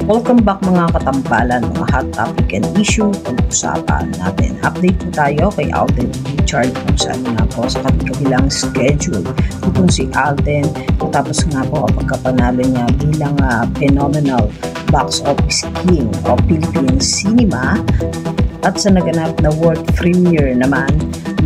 Welcome back mga katambalan, mga hot topic and issue pag-usapan natin. Update po tayo kay Alden Richard kung saan nga po sa kabilang schedule. Itong si Alden, tapos nga po ang pagkapanalo niya bilang phenomenal box office king of Philippine cinema at sa naganap na world premiere naman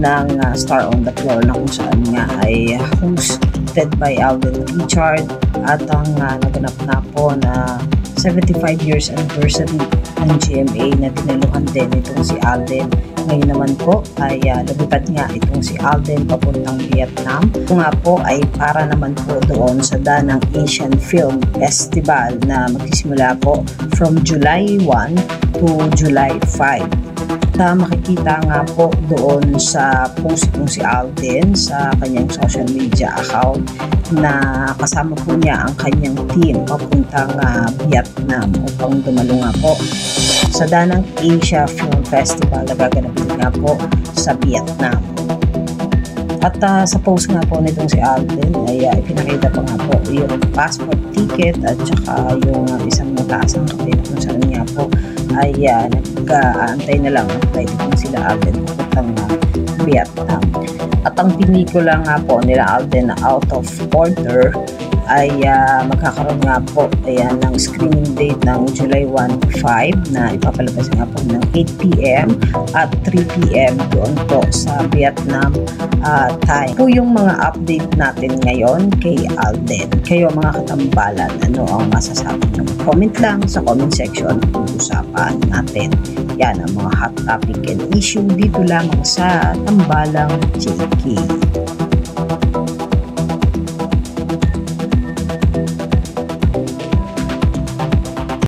ng Star on the Floor na kung saan nga ay hosted by Alden Richard at ang naganap na po na 75 years anniversary ng GMA na tinaluhan din itong si Alden. Ngayon naman po ay lumipad nga itong si Alden papuntang Vietnam. Ito nga po ay para naman po doon sa Danang Asian Film Festival na magsisimula po from July 1 to July 5. Makikita nga po doon sa post ng si Alden sa kanyang social media account na kasama po niya ang kanyang team papuntang Vietnam upang dumalo nga po sa Danang Asia Film Festival na gaganapin nga po sa Vietnam. At sa post nga po nitong si Alden ay ipinakita pa nga po yung passport ticket at saka yung isang mataas ang kapit kung saan nga po ay nag-aantay na lang tayo kung sila Alden papuntang Vietnam. At ang pelikula nga po nila Alden na Out of Order ay magkakaroon nga po ng screening date ng July 1 to 5 na ipapalabas nga po ng 8 p.m. at 3 p.m. doon po sa Vietnam time. Po yung mga update natin ngayon kay Alden. Kayo mga katambalan, ano ang masasabi nyo? Comment lang sa comment section kung usapan natin. Yan ang mga hot topic and issue dito lamang sa Tambalang JK.